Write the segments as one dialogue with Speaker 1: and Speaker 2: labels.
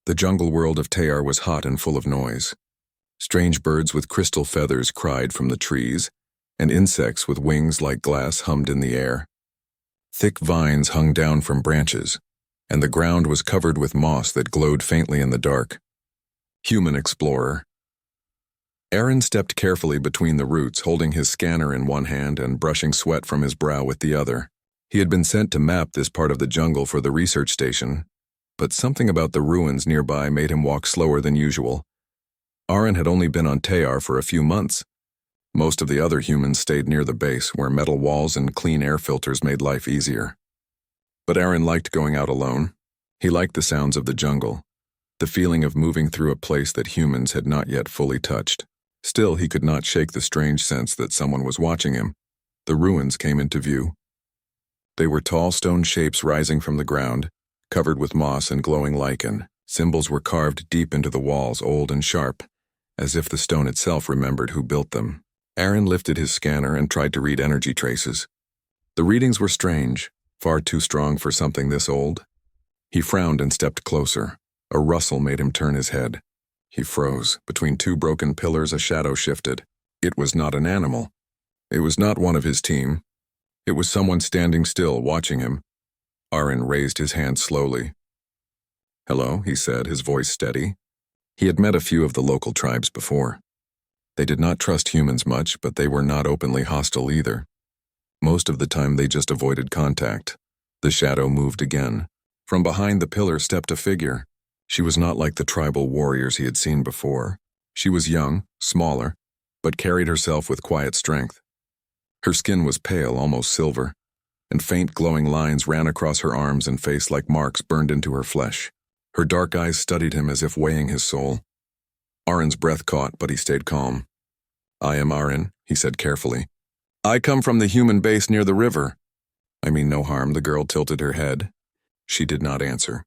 Speaker 1: The jungle world of Tayar was hot and full of noise. Strange birds with crystal feathers cried from the trees, and insects with wings like glass hummed in the air. Thick vines hung down from branches, and the ground was covered with moss that glowed faintly in the dark. Human explorer. Aaron stepped carefully between the roots, holding his scanner in one hand and brushing sweat from his brow with the other. He had been sent to map this part of the jungle for the research station, but something about the ruins nearby made him walk slower than usual. Aaron had only been on Tayar for a few months. Most of the other humans stayed near the base, where metal walls and clean air filters made life easier. But Aaron liked going out alone. He liked the sounds of the jungle, the feeling of moving through a place that humans had not yet fully touched. Still, he could not shake the strange sense that someone was watching him. The ruins came into view. They were tall stone shapes rising from the ground, covered with moss and glowing lichen. Symbols were carved deep into the walls, old and sharp, as if the stone itself remembered who built them. Aaron lifted his scanner and tried to read energy traces. The readings were strange, far too strong for something this old. He frowned and stepped closer. A rustle made him turn his head. He froze. Between two broken pillars, a shadow shifted. It was not an animal. It was not one of his team. It was someone standing still, watching him. Aaron raised his hand slowly. "Hello," he said, his voice steady. He had met a few of the local tribes before. They did not trust humans much, but they were not openly hostile either. Most of the time they just avoided contact. The shadow moved again. From behind the pillar stepped a figure. She was not like the tribal warriors he had seen before. She was young, smaller, but carried herself with quiet strength. Her skin was pale, almost silver, and faint glowing lines ran across her arms and face like marks burned into her flesh. Her dark eyes studied him as if weighing his soul. Aaron's breath caught, but he stayed calm. "I am Aaron," he said carefully. "I come from the human base near the river." "I mean no harm." The girl tilted her head. She did not answer.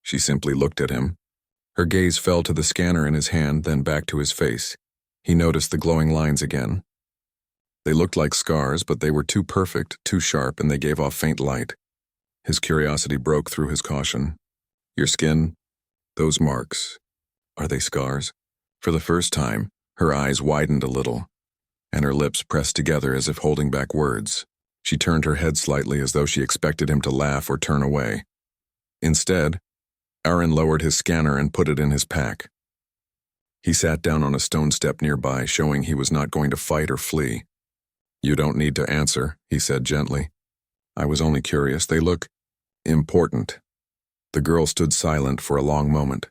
Speaker 1: She simply looked at him. Her gaze fell to the scanner in his hand, then back to his face. He noticed the glowing lines again. They looked like scars, but they were too perfect, too sharp, and they gave off faint light. His curiosity broke through his caution. "Your skin? Those marks, are they scars?" For the first time, her eyes widened a little, and her lips pressed together as if holding back words. She turned her head slightly as though she expected him to laugh or turn away. Instead, Aaron lowered his scanner and put it in his pack. He sat down on a stone step nearby, showing he was not going to fight or flee. "You don't need to answer," he said gently. "I was only curious. They look important." The girl stood silent for a long moment.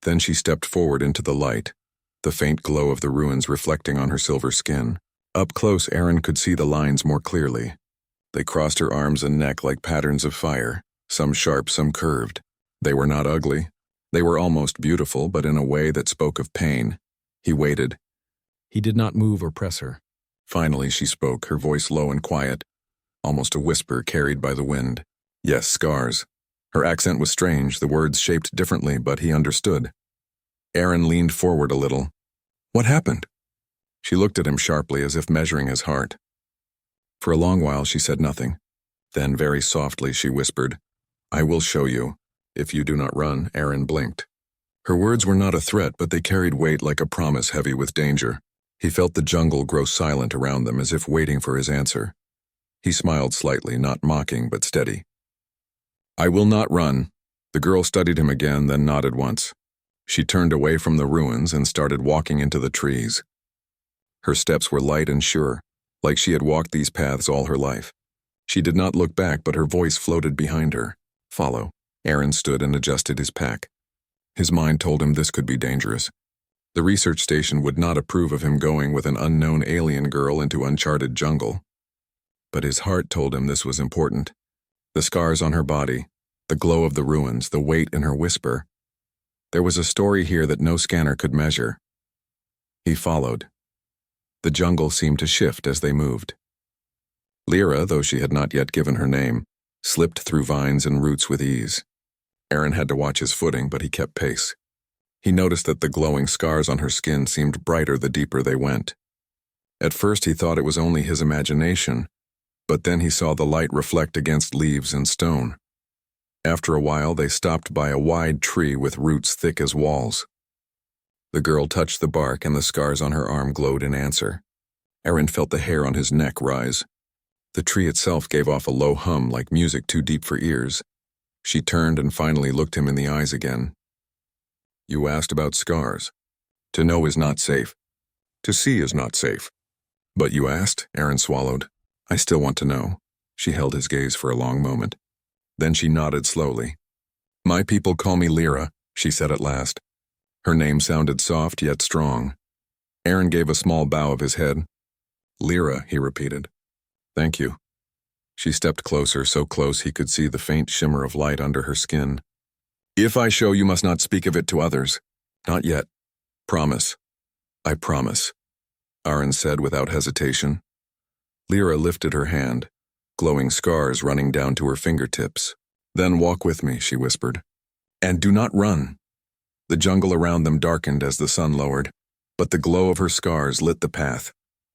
Speaker 1: Then she stepped forward into the light, the faint glow of the ruins reflecting on her silver skin. Up close, Aaron could see the lines more clearly. They crossed her arms and neck like patterns of fire, some sharp, some curved. They were not ugly. They were almost beautiful, but in a way that spoke of pain. He waited. He did not move or press her. Finally, she spoke, her voice low and quiet, almost a whisper carried by the wind. "Yes, scars." Her accent was strange, the words shaped differently, but he understood. Aaron leaned forward a little. "What happened?" She looked at him sharply, as if measuring his heart. For a long while she said nothing. Then, very softly, she whispered, "I will show you. If you do not run." Aaron blinked. Her words were not a threat, but they carried weight like a promise heavy with danger. He felt the jungle grow silent around them, as if waiting for his answer. He smiled slightly, not mocking, but steady. "I will not run." The girl studied him again, then nodded once. She turned away from the ruins and started walking into the trees. Her steps were light and sure, like she had walked these paths all her life. She did not look back, but her voice floated behind her. "Follow." Aaron stood and adjusted his pack. His mind told him this could be dangerous. The research station would not approve of him going with an unknown alien girl into uncharted jungle. But his heart told him this was important. The scars on her body, the glow of the ruins, the weight in her whisper. There was a story here that no scanner could measure. He followed. The jungle seemed to shift as they moved. Lyra, though she had not yet given her name, slipped through vines and roots with ease. Aaron had to watch his footing, but he kept pace. He noticed that the glowing scars on her skin seemed brighter the deeper they went. At first he thought it was only his imagination, but then he saw the light reflect against leaves and stone. After a while, they stopped by a wide tree with roots thick as walls. The girl touched the bark and the scars on her arm glowed in answer. Aaron felt the hair on his neck rise. The tree itself gave off a low hum like music too deep for ears. She turned and finally looked him in the eyes again. You asked about scars. To know is not safe. To see is not safe. But you asked, Aaron swallowed. I still want to know. She held his gaze for a long moment. Then she nodded slowly. My people call me Lyra, she said at last. Her name sounded soft yet strong. Aaron gave a small bow of his head. Lyra, he repeated. Thank you. She stepped closer, so close he could see the faint shimmer of light under her skin. If I show, you must not speak of it to others. Not yet. Promise. I promise, Aaron said without hesitation. Lyra lifted her hand, glowing scars running down to her fingertips. Then walk with me, she whispered. And do not run. The jungle around them darkened as the sun lowered, but the glow of her scars lit the path.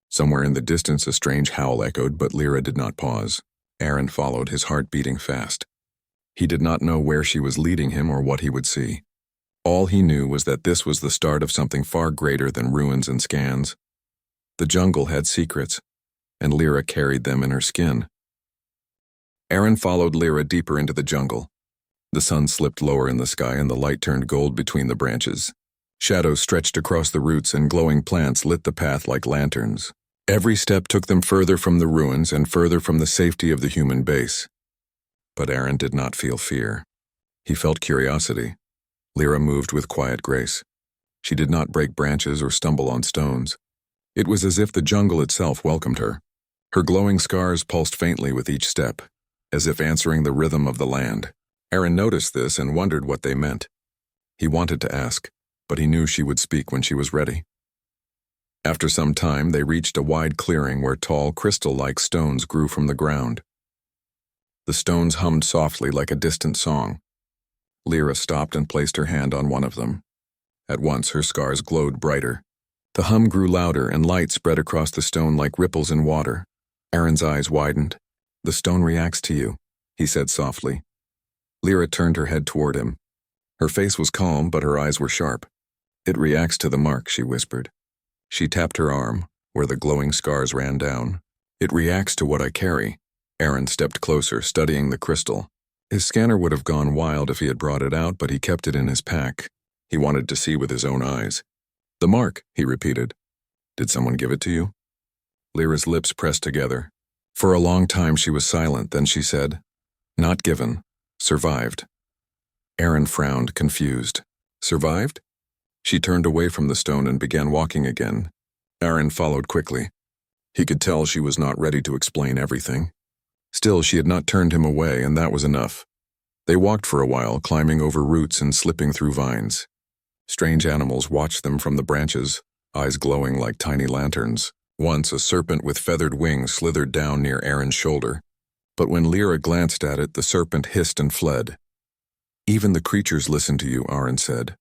Speaker 1: Somewhere in the distance a strange howl echoed, but Lyra did not pause. Aaron followed, his heart beating fast. He did not know where she was leading him or what he would see. All he knew was that this was the start of something far greater than ruins and scans. The jungle had secrets, and Lyra carried them in her skin. Aaron followed Lyra deeper into the jungle. The sun slipped lower in the sky and the light turned gold between the branches. Shadows stretched across the roots and glowing plants lit the path like lanterns. Every step took them further from the ruins and further from the safety of the human base. But Aaron did not feel fear. He felt curiosity. Lyra moved with quiet grace. She did not break branches or stumble on stones. It was as if the jungle itself welcomed her. Her glowing scars pulsed faintly with each step, as if answering the rhythm of the land. Aaron noticed this and wondered what they meant. He wanted to ask, but he knew she would speak when she was ready. After some time, they reached a wide clearing where tall, crystal-like stones grew from the ground. The stones hummed softly like a distant song. Lyra stopped and placed her hand on one of them. At once, her scars glowed brighter. The hum grew louder and light spread across the stone like ripples in water. Aaron's eyes widened. The stone reacts to you, he said softly. Lyra turned her head toward him. Her face was calm, but her eyes were sharp. It reacts to the mark, she whispered. She tapped her arm, where the glowing scars ran down. It reacts to what I carry. Aaron stepped closer, studying the crystal. His scanner would have gone wild if he had brought it out, but he kept it in his pack. He wanted to see with his own eyes. The mark, he repeated. Did someone give it to you? Lyra's lips pressed together. For a long time she was silent, then she said, Not given. Survived. Aaron frowned, confused. Survived? She turned away from the stone and began walking again. Aaron followed quickly. He could tell she was not ready to explain everything. Still, she had not turned him away, and that was enough. They walked for a while, climbing over roots and slipping through vines. Strange animals watched them from the branches, eyes glowing like tiny lanterns. Once, a serpent with feathered wings slithered down near Aaron's shoulder. But when Lyra glanced at it, the serpent hissed and fled. Even the creatures listen to you, Aaron said.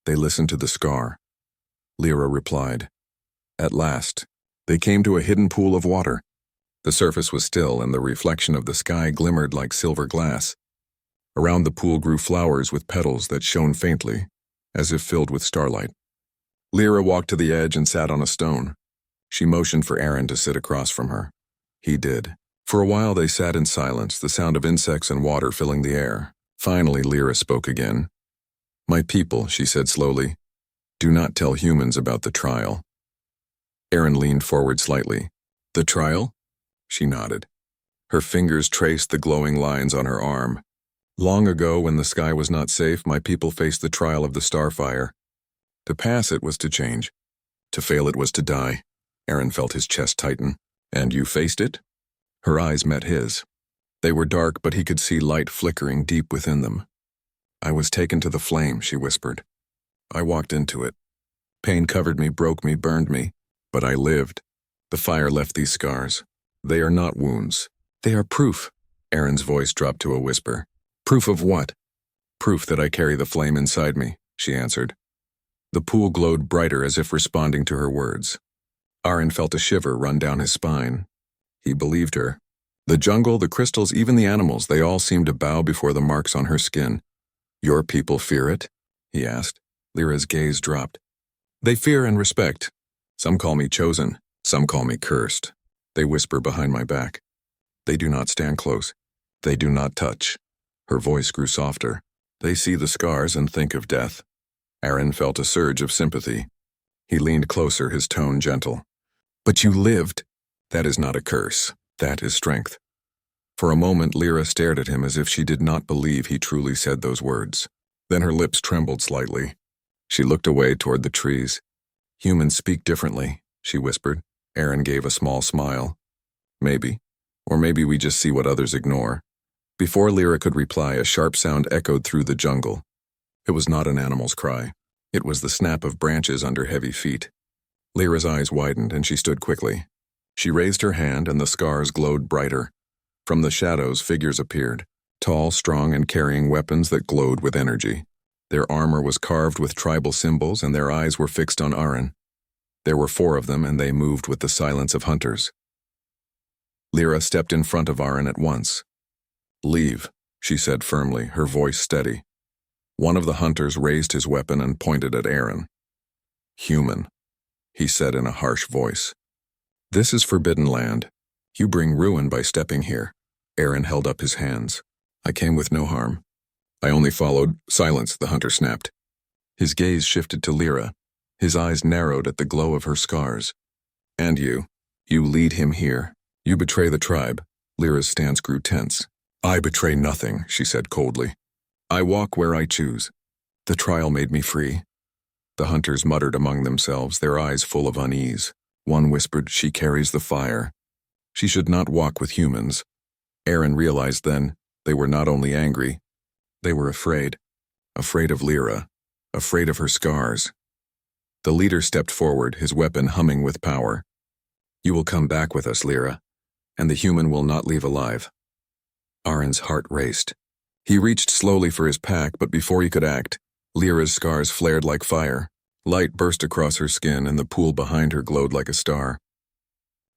Speaker 1: They listen to the scar. Lyra replied. At last, they came to a hidden pool of water. The surface was still, and the reflection of the sky glimmered like silver glass. Around the pool grew flowers with petals that shone faintly, as if filled with starlight. Lyra walked to the edge and sat on a stone. She motioned for Aaron to sit across from her. He did. For a while they sat in silence, the sound of insects and water filling the air. Finally, Lyra spoke again. My people, she said slowly, do not tell humans about the trial. Aaron leaned forward slightly. The trial? She nodded. Her fingers traced the glowing lines on her arm. Long ago, when the sky was not safe, my people faced the trial of the starfire. To pass it was to change. To fail it was to die. Aaron felt his chest tighten. And you faced it? Her eyes met his. They were dark, but he could see light flickering deep within them. I was taken to the flame, she whispered. I walked into it. Pain covered me, broke me, burned me. But I lived. The fire left these scars. They are not wounds. They are proof. Aaron's voice dropped to a whisper. Proof of what? Proof that I carry the flame inside me, she answered. The pool glowed brighter as if responding to her words. Aaron felt a shiver run down his spine. He believed her. The jungle, the crystals, even the animals, they all seemed to bow before the marks on her skin. "Your people fear it?" he asked. Lyra's gaze dropped. "They fear and respect. Some call me chosen, some call me cursed. They whisper behind my back. They do not stand close. They do not touch." Her voice grew softer. "They see the scars and think of death." Aaron felt a surge of sympathy. He leaned closer, his tone gentle. "But you lived." "That is not a curse. That is strength." For a moment, Lyra stared at him as if she did not believe he truly said those words. Then her lips trembled slightly. She looked away toward the trees. "Humans speak differently," she whispered. Aaron gave a small smile. "Maybe. Or maybe we just see what others ignore." Before Lyra could reply, a sharp sound echoed through the jungle. It was not an animal's cry. It was the snap of branches under heavy feet. Lyra's eyes widened, and she stood quickly. She raised her hand, and the scars glowed brighter. From the shadows, figures appeared, tall, strong, and carrying weapons that glowed with energy. Their armor was carved with tribal symbols, and their eyes were fixed on Aaron. There were 4 of them, and they moved with the silence of hunters. Lyra stepped in front of Aaron at once. "Leave," she said firmly, her voice steady. One of the hunters raised his weapon and pointed at Aaron. "Human," he said in a harsh voice. "This is forbidden land. You bring ruin by stepping here." Aaron held up his hands. "I came with no harm. I only followed." "Silence," the hunter snapped. His gaze shifted to Lyra. His eyes narrowed at the glow of her scars. "And you lead him here. You betray the tribe." Lyra's stance grew tense. "I betray nothing," she said coldly. "I walk where I choose. The trial made me free." The hunters muttered among themselves, their eyes full of unease. One whispered, "She carries the fire. She should not walk with humans." Aaron realized then they were not only angry, they were afraid. Afraid of Lyra, afraid of her scars. The leader stepped forward, his weapon humming with power. "You will come back with us, Lyra, and the human will not leave alive." Aaron's heart raced. He reached slowly for his pack, but before he could act, Lyra's scars flared like fire. Light burst across her skin, and the pool behind her glowed like a star.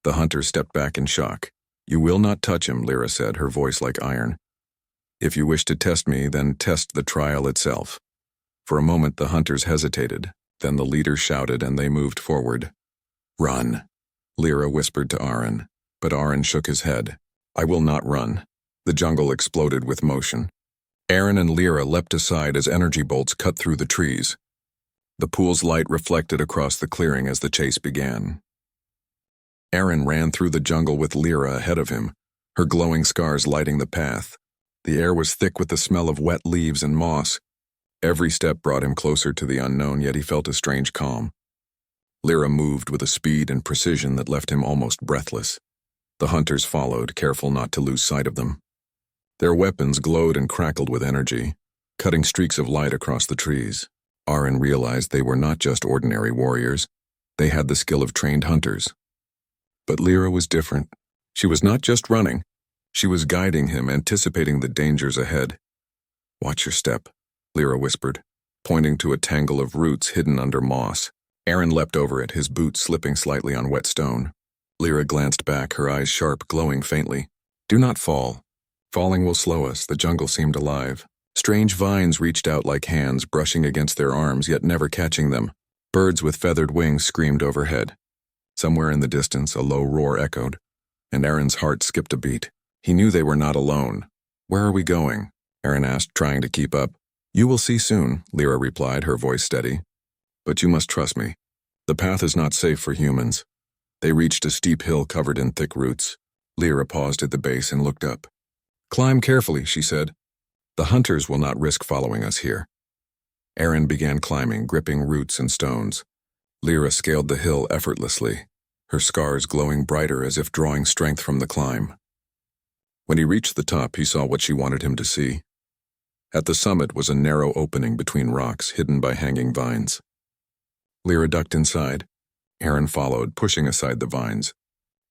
Speaker 1: The hunter stepped back in shock. "You will not touch him," Lyra said, her voice like iron. "If you wish to test me, then test the trial itself." For a moment the hunters hesitated. Then the leader shouted, and they moved forward. "Run," Lyra whispered to Aaron, but Aaron shook his head. "I will not run." The jungle exploded with motion. Aaron and Lyra leapt aside as energy bolts cut through the trees. The pool's light reflected across the clearing as the chase began. Aaron ran through the jungle with Lyra ahead of him, her glowing scars lighting the path. The air was thick with the smell of wet leaves and moss. Every step brought him closer to the unknown, yet he felt a strange calm. Lyra moved with a speed and precision that left him almost breathless. The hunters followed, careful not to lose sight of them. Their weapons glowed and crackled with energy, cutting streaks of light across the trees. Aaron realized they were not just ordinary warriors. They had the skill of trained hunters. But Lyra was different. She was not just running. She was guiding him, anticipating the dangers ahead. "Watch your step," Lyra whispered, pointing to a tangle of roots hidden under moss. Aaron leapt over it, his boots slipping slightly on wet stone. Lyra glanced back, her eyes sharp, glowing faintly. "Do not fall. Falling will slow us." The jungle seemed alive. Strange vines reached out like hands, brushing against their arms, yet never catching them. Birds with feathered wings screamed overhead. Somewhere in the distance, a low roar echoed, and Aaron's heart skipped a beat. He knew they were not alone. "Where are we going?" Aaron asked, trying to keep up. "You will see soon," Lyra replied, her voice steady. "But you must trust me. The path is not safe for humans." They reached a steep hill covered in thick roots. Lyra paused at the base and looked up. "Climb carefully," she said. "The hunters will not risk following us here." Aaron began climbing, gripping roots and stones. Lyra scaled the hill effortlessly, her scars glowing brighter as if drawing strength from the climb. When he reached the top, he saw what she wanted him to see. At the summit was a narrow opening between rocks, hidden by hanging vines. Lyra ducked inside. Aaron followed, pushing aside the vines.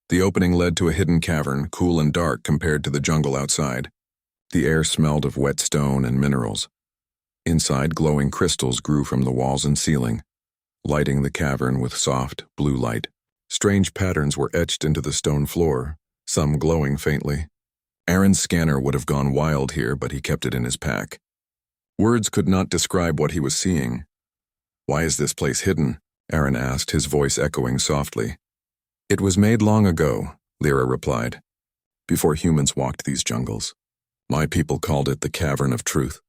Speaker 1: The opening led to a hidden cavern, cool and dark compared to the jungle outside. The air smelled of wet stone and minerals. Inside, glowing crystals grew from the walls and ceiling, lighting the cavern with soft, blue light. Strange patterns were etched into the stone floor, some glowing faintly. Aaron's scanner would have gone wild here, but he kept it in his pack. Words could not describe what he was seeing. "Why is this place hidden?" Aaron asked, his voice echoing softly. "It was made long ago," Lyra replied, "before humans walked these jungles. My people called it the Cavern of Truth."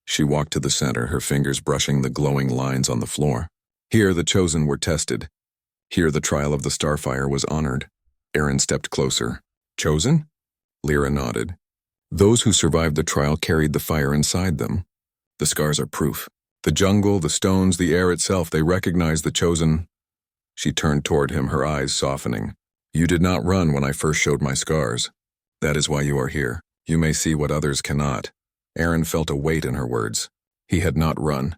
Speaker 1: She walked to the center, her fingers brushing the glowing lines on the floor. Here the chosen were tested. Here the trial of the Starfire was honored. Aaron stepped closer. "Chosen?" Lyra nodded. "Those who survived the trial carried the fire inside them. The scars are proof. The jungle, the stones, the air itself, they recognize the chosen." She turned toward him, her eyes softening. "You did not run when I first showed my scars. That is why you are here. You may see what others cannot." Aaron felt a weight in her words. He had not run.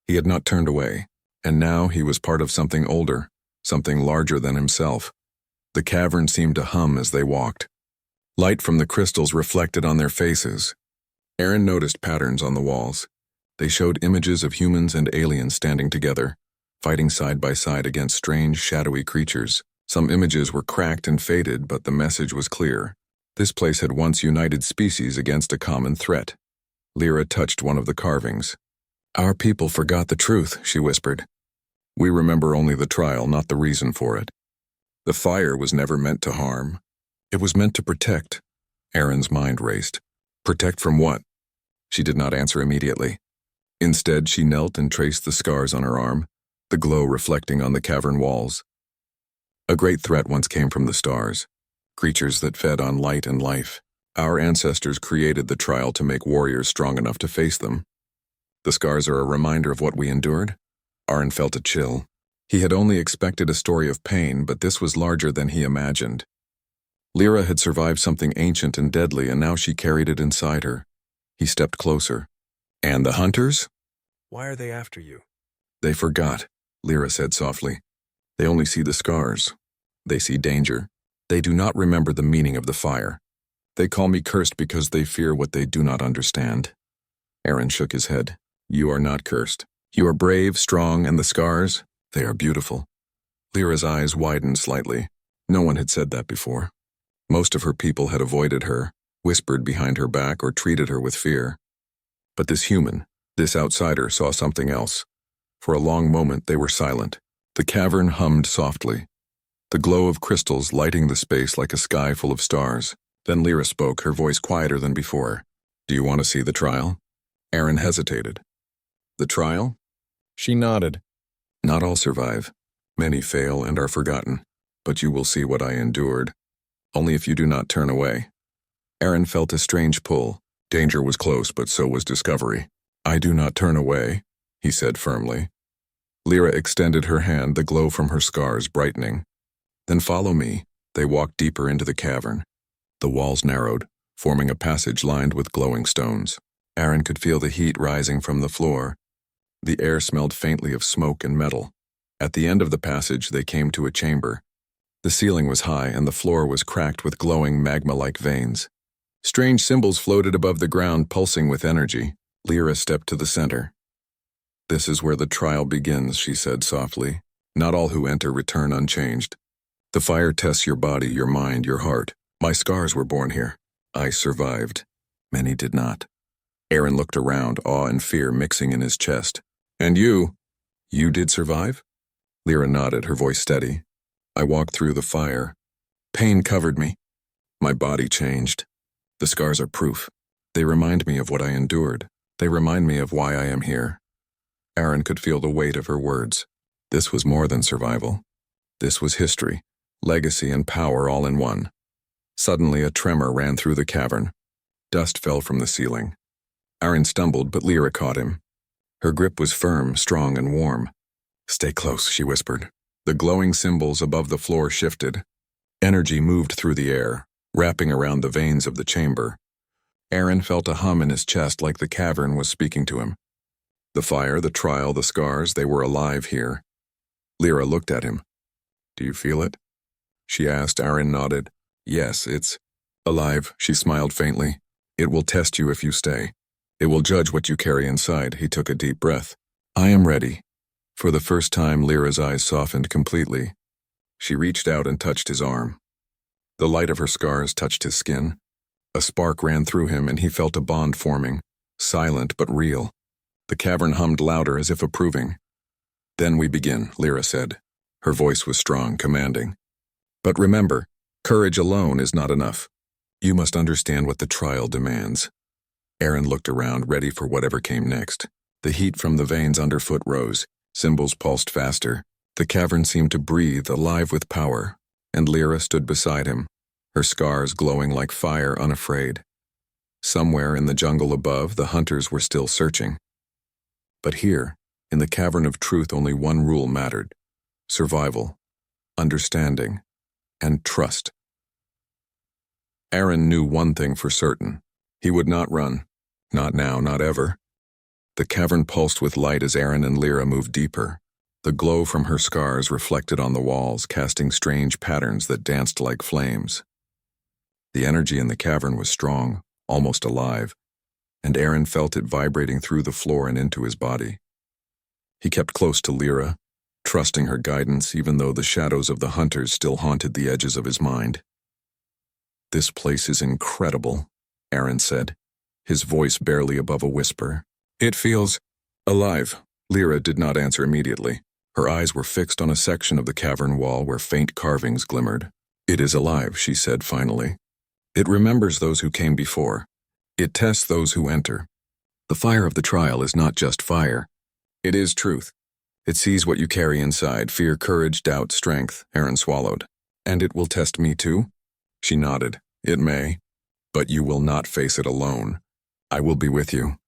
Speaker 1: He had not turned away. And now he was part of something older, something larger than himself. The cavern seemed to hum as they walked. Light from the crystals reflected on their faces. Aaron noticed patterns on the walls. They showed images of humans and aliens standing together, fighting side by side against strange, shadowy creatures. Some images were cracked and faded, but the message was clear. This place had once united species against a common threat. Lyra touched one of the carvings. "Our people forgot the truth," she whispered. "We remember only the trial, not the reason for it. The fire was never meant to harm. It was meant to protect." Aaron's mind raced. Protect from what? She did not answer immediately. Instead, she knelt and traced the scars on her arm, the glow reflecting on the cavern walls. A great threat once came from the stars, creatures that fed on light and life. Our ancestors created the trial to make warriors strong enough to face them. The scars are a reminder of what we endured. Aaron felt a chill. He had only expected a story of pain, but this was larger than he imagined. Lyra had survived something ancient and deadly, and now she carried it inside her. He stepped closer. "And the hunters? Why are they after you?" "They forgot," Lyra said softly. "They only see the scars. They see danger. They do not remember the meaning of the fire. They call me cursed because they fear what they do not understand." Aaron shook his head. "You are not cursed. You are brave, strong, and the scars, they are beautiful." Lyra's eyes widened slightly. No one had said that before. Most of her people had avoided her, whispered behind her back, or treated her with fear. But this human, this outsider, saw something else. For a long moment they were silent. The cavern hummed softly, the glow of crystals lighting the space like a sky full of stars. Then Lyra spoke, her voice quieter than before. "Do you want to see the trial?" Aaron hesitated. "The trial?" She nodded. "Not all survive. Many fail and are forgotten. But you will see what I endured. Only if you do not turn away." Aaron felt a strange pull. Danger was close, but so was discovery. "I do not turn away," he said firmly. Lyra extended her hand, the glow from her scars brightening. "Then follow me." They walked deeper into the cavern. The walls narrowed, forming a passage lined with glowing stones. Aaron could feel the heat rising from the floor. The air smelled faintly of smoke and metal. At the end of the passage, they came to a chamber. The ceiling was high and the floor was cracked with glowing magma-like veins. Strange symbols floated above the ground, pulsing with energy. Lyra stepped to the center. "This is where the trial begins," she said softly. "Not all who enter return unchanged. The fire tests your body, your mind, your heart. My scars were born here. I survived. Many did not." Aaron looked around, awe and fear mixing in his chest. "And you? You did survive?" Lyra nodded, her voice steady. "I walked through the fire. Pain covered me. My body changed. The scars are proof. They remind me of what I endured. They remind me of why I am here." Aaron could feel the weight of her words. This was more than survival. This was history, legacy, and power all in one. Suddenly, a tremor ran through the cavern. Dust fell from the ceiling. Aaron stumbled, but Lyra caught him. Her grip was firm, strong, and warm. "Stay close," she whispered. The glowing symbols above the floor shifted. Energy moved through the air, wrapping around the veins of the chamber. Aaron felt a hum in his chest, like the cavern was speaking to him. The fire, the trial, the scars, they were alive here. Lyra looked at him. "Do you feel it?" she asked. Aaron nodded. "Yes, it's alive," she smiled faintly. "It will test you if you stay. It will judge what you carry inside." He took a deep breath. "I am ready." For the first time, Lyra's eyes softened completely. She reached out and touched his arm. The light of her scars touched his skin. A spark ran through him and he felt a bond forming, silent but real. The cavern hummed louder as if approving. "Then we begin," Lyra said. Her voice was strong, commanding. "But remember, courage alone is not enough. You must understand what the trial demands." Aaron looked around, ready for whatever came next. The heat from the veins underfoot rose. Symbols pulsed faster. The cavern seemed to breathe, alive with power, and Lyra stood beside him, her scars glowing like fire, unafraid. Somewhere in the jungle above, the hunters were still searching. But here, in the cavern of truth, only one rule mattered: survival, understanding, and trust. Aaron knew one thing for certain. He would not run. Not now, not ever. The cavern pulsed with light as Aaron and Lyra moved deeper. The glow from her scars reflected on the walls, casting strange patterns that danced like flames. The energy in the cavern was strong, almost alive, and Aaron felt it vibrating through the floor and into his body. He kept close to Lyra, trusting her guidance even though the shadows of the hunters still haunted the edges of his mind. "This place is incredible," Aaron said, his voice barely above a whisper. "It feels alive." Lyra did not answer immediately. Her eyes were fixed on a section of the cavern wall where faint carvings glimmered. "It is alive," she said finally. "It remembers those who came before. It tests those who enter. The fire of the trial is not just fire. It is truth. It sees what you carry inside: fear, courage, doubt, strength." Aaron swallowed. "And it will test me too?" She nodded. "It may. But you will not face it alone. I will be with you."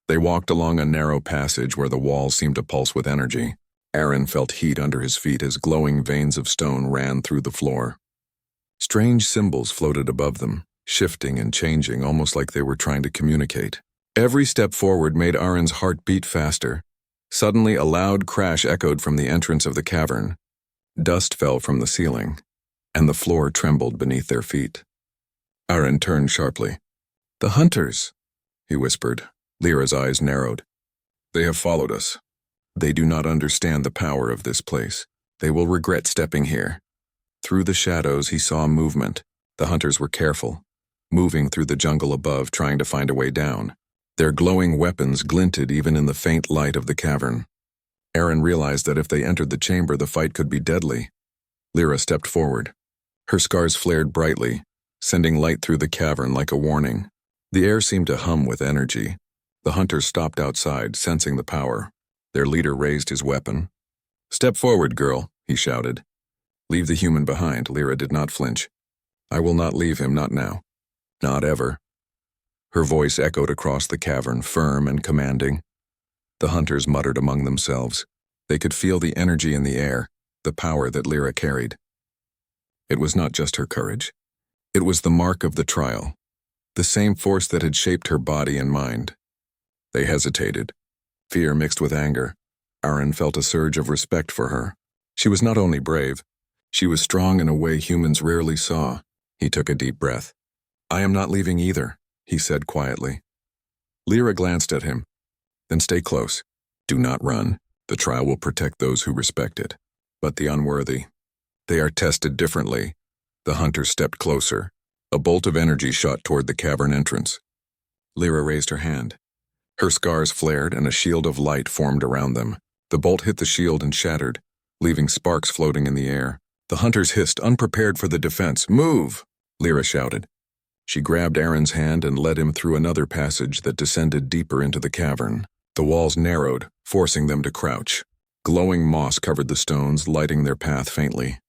Speaker 1: They walked along a narrow passage where the walls seemed to pulse with energy. Aaron felt heat under his feet as glowing veins of stone ran through the floor. Strange symbols floated above them, shifting and changing, almost like they were trying to communicate. Every step forward made Aaron's heart beat faster. Suddenly, a loud crash echoed from the entrance of the cavern. Dust fell from the ceiling, and the floor trembled beneath their feet. Aaron turned sharply. "The hunters," he whispered. Lyra's eyes narrowed. "They have followed us. They do not understand the power of this place. They will regret stepping here." Through the shadows, he saw movement. The hunters were careful, moving through the jungle above, trying to find a way down. Their glowing weapons glinted even in the faint light of the cavern. Aaron realized that if they entered the chamber, the fight could be deadly. Lyra stepped forward. Her scars flared brightly, sending light through the cavern like a warning. The air seemed to hum with energy. The hunters stopped outside, sensing the power. Their leader raised his weapon. "Step forward, girl," he shouted. "Leave the human behind." Lyra did not flinch. "I will not leave him, not now. Not ever." Her voice echoed across the cavern, firm and commanding. The hunters muttered among themselves. They could feel the energy in the air, the power that Lyra carried. It was not just her courage. It was the mark of the trial, the same force that had shaped her body and mind. They hesitated, fear mixed with anger. Aaron felt a surge of respect for her. She was not only brave, she was strong in a way humans rarely saw. He took a deep breath. "I am not leaving either," he said quietly. Lyra glanced at him. "Then stay close. Do not run. The trial will protect those who respect it. But the unworthy, they are tested differently." The hunter stepped closer. A bolt of energy shot toward the cavern entrance. Lyra raised her hand. Her scars flared and a shield of light formed around them. The bolt hit the shield and shattered, leaving sparks floating in the air. The hunters hissed, unprepared for the defense. "Move!" Lyra shouted. She grabbed Aaron's hand and led him through another passage that descended deeper into the cavern. The walls narrowed, forcing them to crouch. Glowing moss covered the stones, lighting their path faintly.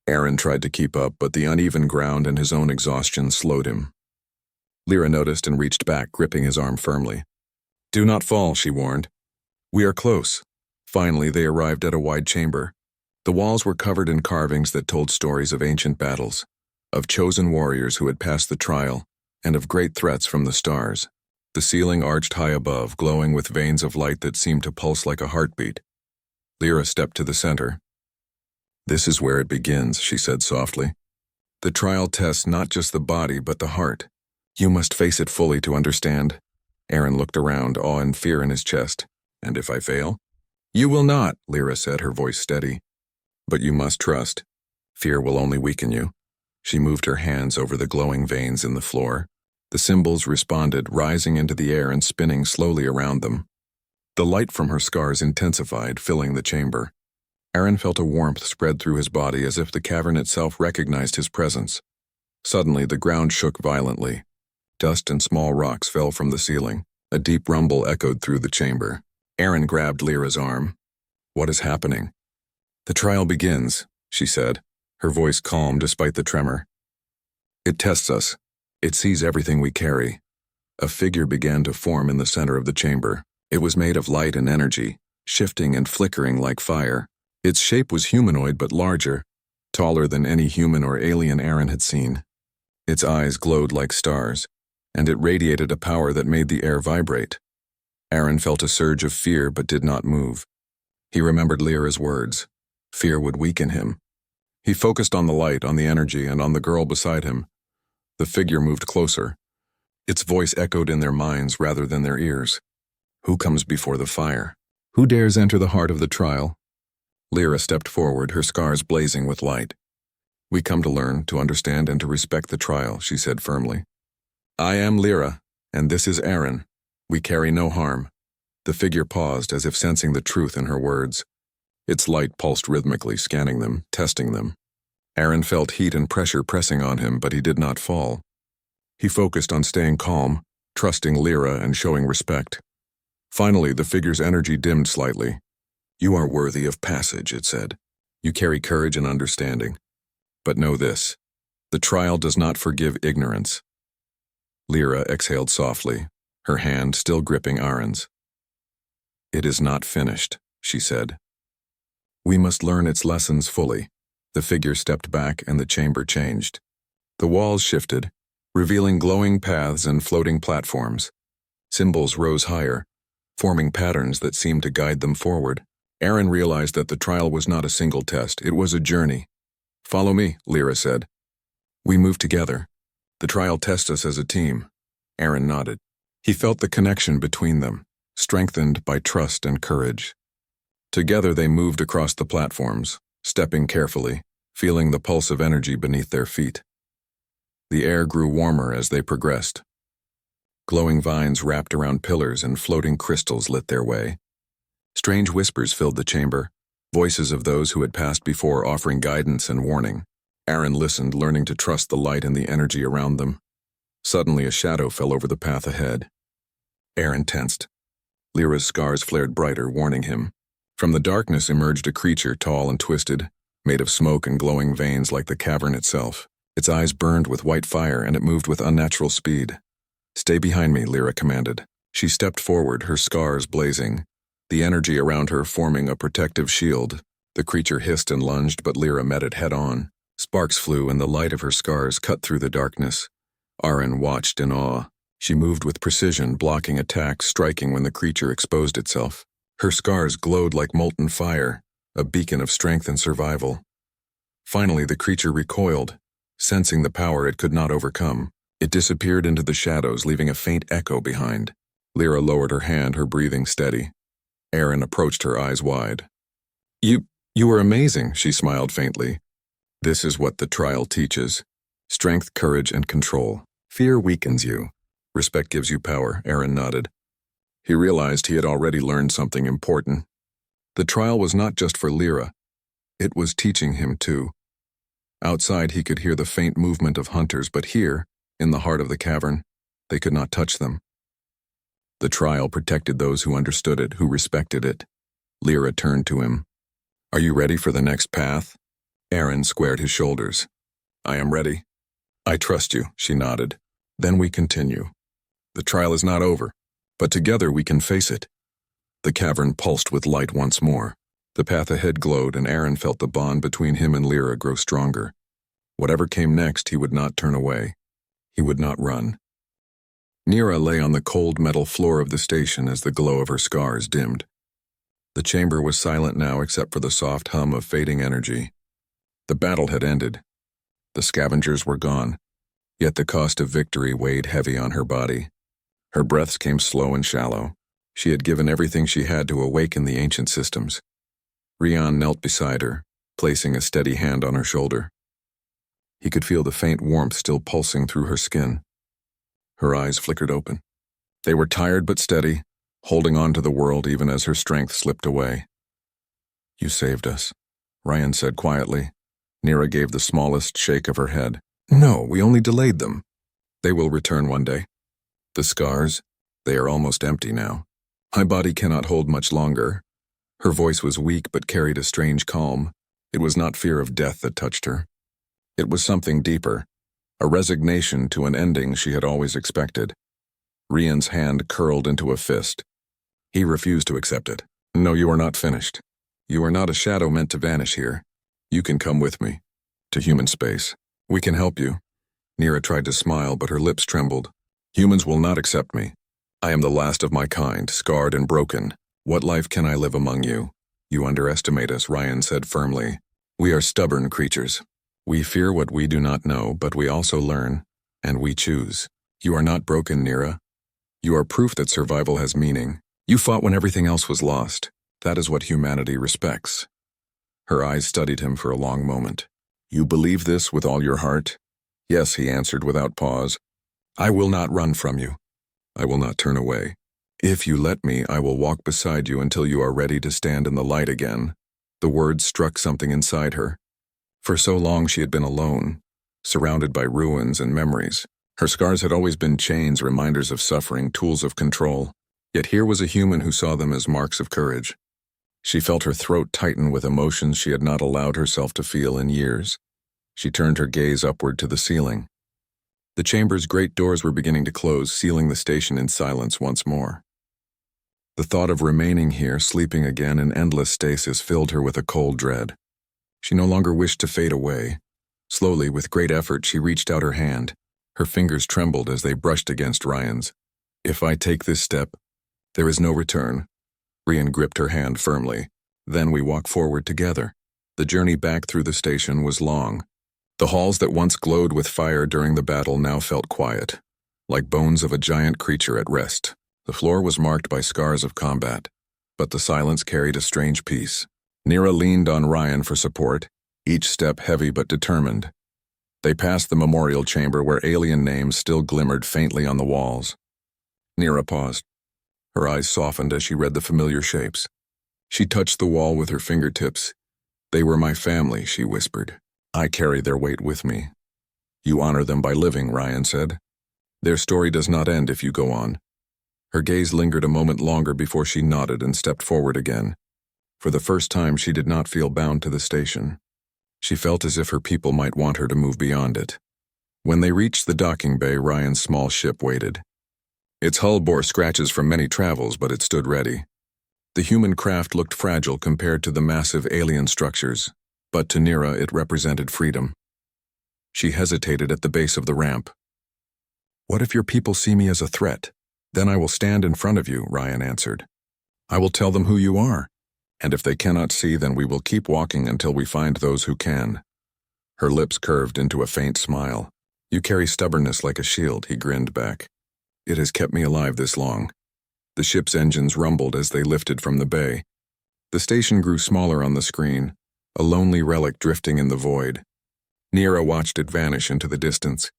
Speaker 1: Aaron tried to keep up, but the uneven ground and his own exhaustion slowed him. Lyra noticed and reached back, gripping his arm firmly. "Do not fall," she warned. "We are close." Finally, they arrived at a wide chamber. The walls were covered in carvings that told stories of ancient battles, of chosen warriors who had passed the trial, and of great threats from the stars. The ceiling arched high above, glowing with veins of light that seemed to pulse like a heartbeat. Lyra stepped to the center. "This is where it begins," she said softly. "The trial tests not just the body, but the heart. You must face it fully to understand." Aaron looked around, awe and fear in his chest. "And if I fail?" "You will not," Lyra said, her voice steady. "But you must trust. Fear will only weaken you." She moved her hands over the glowing veins in the floor. The symbols responded, rising into the air and spinning slowly around them. The light from her scars intensified, filling the chamber. Aaron felt a warmth spread through his body as if the cavern itself recognized his presence. Suddenly, the ground shook violently. Dust and small rocks fell from the ceiling. A deep rumble echoed through the chamber. Aaron grabbed Lyra's arm. "What is happening?" "The trial begins," she said, her voice calm despite the tremor. "It tests us. It sees everything we carry." A figure began to form in the center of the chamber. It was made of light and energy, shifting and flickering like fire. Its shape was humanoid but larger, taller than any human or alien Aaron had seen. Its eyes glowed like stars, and it radiated a power that made the air vibrate. Aaron felt a surge of fear but did not move. He remembered Lyra's words. Fear would weaken him. He focused on the light, on the energy, and on the girl beside him. The figure moved closer. Its voice echoed in their minds rather than their ears. "Who comes before the fire? Who dares enter the heart of the trial?" Lyra stepped forward, her scars blazing with light. "We come to learn, to understand, and to respect the trial," she said firmly. "I am Lyra, and this is Aaron. We carry no harm." The figure paused, as if sensing the truth in her words. Its light pulsed rhythmically, scanning them, testing them. Aaron felt heat and pressure pressing on him, but he did not fall. He focused on staying calm, trusting Lyra and showing respect. Finally, the figure's energy dimmed slightly. "You are worthy of passage," it said. "You carry courage and understanding. But know this, the trial does not forgive ignorance." Lyra exhaled softly, her hand still gripping Aaron's. "It is not finished," she said. "We must learn its lessons fully." The figure stepped back and the chamber changed. The walls shifted, revealing glowing paths and floating platforms. Symbols rose higher, forming patterns that seemed to guide them forward. Aaron realized that the trial was not a single test, it was a journey. "Follow me," Lyra said. We moved together. "The trial tests us as a team." Aaron nodded. He felt the connection between them, strengthened by trust and courage. Together they moved across the platforms, stepping carefully, feeling the pulse of energy beneath their feet. The air grew warmer as they progressed. Glowing vines wrapped around pillars and floating crystals lit their way. Strange whispers filled the chamber, voices of those who had passed before offering guidance and warning. Aaron listened, learning to trust the light and the energy around them. Suddenly a shadow fell over the path ahead. Aaron tensed. Lyra's scars flared brighter, warning him. From the darkness emerged a creature tall and twisted, made of smoke and glowing veins like the cavern itself. Its eyes burned with white fire and it moved with unnatural speed. "Stay behind me," Lyra commanded. She stepped forward, her scars blazing, the energy around her forming a protective shield. The creature hissed and lunged, but Lyra met it head-on. Sparks flew and the light of her scars cut through the darkness. Aaron watched in awe. She moved with precision, blocking attacks, striking when the creature exposed itself. Her scars glowed like molten fire, a beacon of strength and survival. Finally, the creature recoiled, sensing the power it could not overcome. It disappeared into the shadows, leaving a faint echo behind. Lyra lowered her hand, her breathing steady. Aaron approached her, eyes wide. You were amazing," she smiled faintly. "This is what the trial teaches. Strength, courage, and control. Fear weakens you. Respect gives you power," Aaron nodded. He realized he had already learned something important. The trial was not just for Lyra. It was teaching him too. Outside he could hear the faint movement of hunters, but here, in the heart of the cavern, they could not touch them. The trial protected those who understood it, who respected it. Lyra turned to him. "Are you ready for the next path?" Aaron squared his shoulders. "I am ready." "I trust you," she nodded. "Then we continue. The trial is not over, but together we can face it." The cavern pulsed with light once more. The path ahead glowed, and Aaron felt the bond between him and Lyra grow stronger. Whatever came next, he would not turn away. He would not run. Nira lay on the cold metal floor of the station as the glow of her scars dimmed. The chamber was silent now except for the soft hum of fading energy. The battle had ended. The scavengers were gone, yet the cost of victory weighed heavy on her body. Her breaths came slow and shallow. She had given everything she had to awaken the ancient systems. Rian knelt beside her, placing a steady hand on her shoulder. He could feel the faint warmth still pulsing through her skin. Her eyes flickered open. They were tired but steady, holding on to the world even as her strength slipped away. "You saved us," Ryan said quietly. Nira gave the smallest shake of her head. "No, we only delayed them. They will return one day. The scars, they are almost empty now. My body cannot hold much longer." Her voice was weak but carried a strange calm. It was not fear of death that touched her. It was something deeper, a resignation to an ending she had always expected. Rian's hand curled into a fist. He refused to accept it. "No, you are not finished. You are not a shadow meant to vanish here. You can come with me, to human space. We can help you." Nira tried to smile, but her lips trembled. "Humans will not accept me. I am the last of my kind, scarred and broken. What life can I live among you? You underestimate us," Ryan said firmly. "We are stubborn creatures. We fear what we do not know, but we also learn, and we choose. You are not broken, Nira. You are proof that survival has meaning. You fought when everything else was lost. That is what humanity respects." Her eyes studied him for a long moment. "You believe this with all your heart?" "Yes," he answered without pause. "I will not run from you. I will not turn away. If you let me, I will walk beside you until you are ready to stand in the light again." The words struck something inside her. For so long she had been alone, surrounded by ruins and memories. Her scars had always been chains, reminders of suffering, tools of control. Yet here was a human who saw them as marks of courage. She felt her throat tighten with emotions she had not allowed herself to feel in years. She turned her gaze upward to the ceiling. The chamber's great doors were beginning to close, sealing the station in silence once more. The thought of remaining here, sleeping again in endless stasis, filled her with a cold dread. She no longer wished to fade away. Slowly, with great effort, she reached out her hand. Her fingers trembled as they brushed against Ryan's. "If I take this step, there is no return." Ryan gripped her hand firmly. "Then we walk forward together." The journey back through the station was long. The halls that once glowed with fire during the battle now felt quiet, like bones of a giant creature at rest. The floor was marked by scars of combat, but the silence carried a strange peace. Nira leaned on Ryan for support, each step heavy but determined. They passed the memorial chamber where alien names still glimmered faintly on the walls. Nira paused. Her eyes softened as she read the familiar shapes. She touched the wall with her fingertips. "They were my family," she whispered. "I carry their weight with me." "You honor them by living," Ryan said. "Their story does not end if you go on." Her gaze lingered a moment longer before she nodded and stepped forward again. For the first time, she did not feel bound to the station. She felt as if her people might want her to move beyond it. When they reached the docking bay, Ryan's small ship waited. Its hull bore scratches from many travels, but it stood ready. The human craft looked fragile compared to the massive alien structures, but to Nira it represented freedom. She hesitated at the base of the ramp. "What if your people see me as a threat? Then I will stand in front of you," Ryan answered. "I will tell them who you are, and if they cannot see, then we will keep walking until we find those who can." Her lips curved into a faint smile. "You carry stubbornness like a shield," he grinned back. "It has kept me alive this long." The ship's engines rumbled as they lifted from the bay. The station grew smaller on the screen, a lonely relic drifting in the void. Nira watched it vanish into the distance.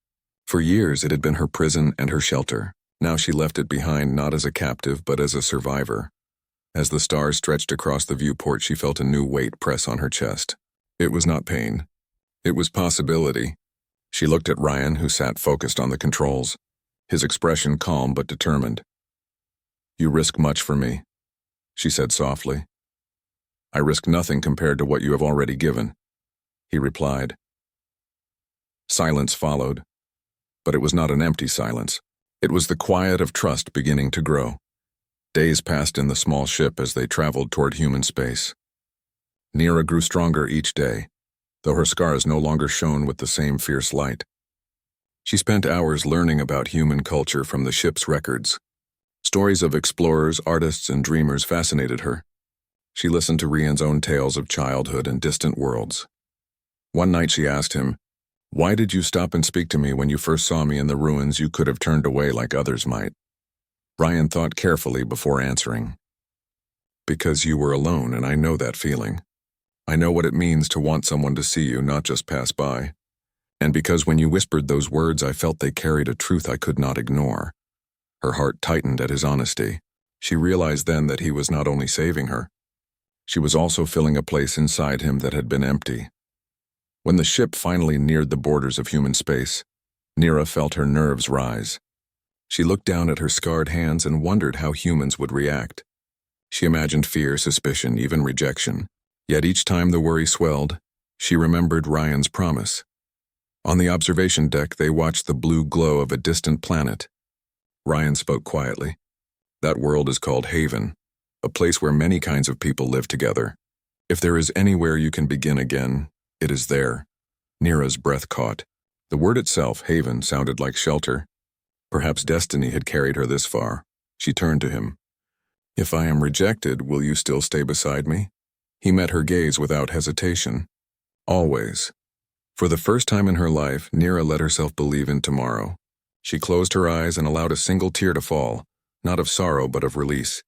Speaker 1: For years it had been her prison and her shelter. Now she left it behind not as a captive but as a survivor. As the stars stretched across the viewport, she felt a new weight press on her chest. It was not pain. It was possibility. She looked at Ryan, who sat focused on the controls, his expression calm but determined. "You risk much for me," she said softly. "I risk nothing compared to what you have already given," he replied. Silence followed, but it was not an empty silence. It was the quiet of trust beginning to grow. Days passed in the small ship as they traveled toward human space. Nira grew stronger each day, though her scars no longer shone with the same fierce light. She spent hours learning about human culture from the ship's records. Stories of explorers, artists, and dreamers fascinated her. She listened to Rian's own tales of childhood and distant worlds. One night she asked him, "Why did you stop and speak to me when you first saw me in the ruins? You could have turned away like others might." Ryan thought carefully before answering. "Because you were alone, and I know that feeling. I know what it means to want someone to see you, not just pass by. And because when you whispered those words, I felt they carried a truth I could not ignore. Her heart tightened at his honesty. She realized then that he was not only saving her, she was also filling a place inside him that had been empty. When the ship finally neared the borders of human space, Nira felt her nerves rise. She looked down at her scarred hands and wondered how humans would react. She imagined fear, suspicion, even rejection. Yet each time the worry swelled, she remembered Ryan's promise. On the observation deck, they watched the blue glow of a distant planet. Ryan spoke quietly. That world is called Haven, a place where many kinds of people live together. If there is anywhere you can begin again, it is there. Nira's breath caught. The word itself, Haven, sounded like shelter. Perhaps destiny had carried her this far. She turned to him. If I am rejected, will you still stay beside me? He met her gaze without hesitation. Always. For the first time in her life, Nira let herself believe in tomorrow. She closed her eyes and allowed a single tear to fall, not of sorrow but of release.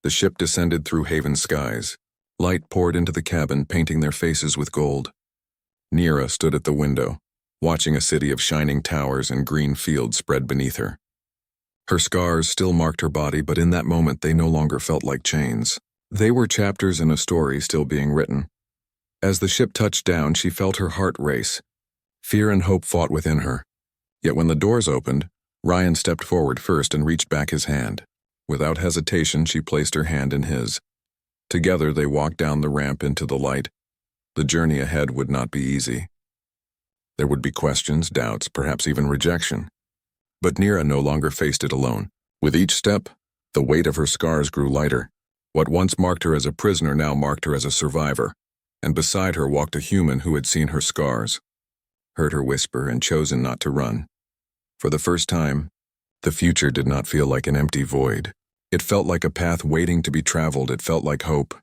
Speaker 1: The ship descended through Haven's skies. Light poured into the cabin, painting their faces with gold. Nira stood at the window, watching a city of shining towers and green fields spread beneath her. Her scars still marked her body, but in that moment they no longer felt like chains. They were chapters in a story still being written. As the ship touched down, she felt her heart race. Fear and hope fought within her. Yet when the doors opened, Ryan stepped forward first and reached back his hand. Without hesitation, she placed her hand in his. Together they walked down the ramp into the light. The journey ahead would not be easy. There would be questions, doubts, perhaps even rejection. But Nira no longer faced it alone. With each step, the weight of her scars grew lighter. What once marked her as a prisoner now marked her as a survivor. And beside her walked a human who had seen her scars, heard her whisper, and chosen not to run. For the first time, the future did not feel like an empty void. It felt like a path waiting to be traveled. It felt like hope.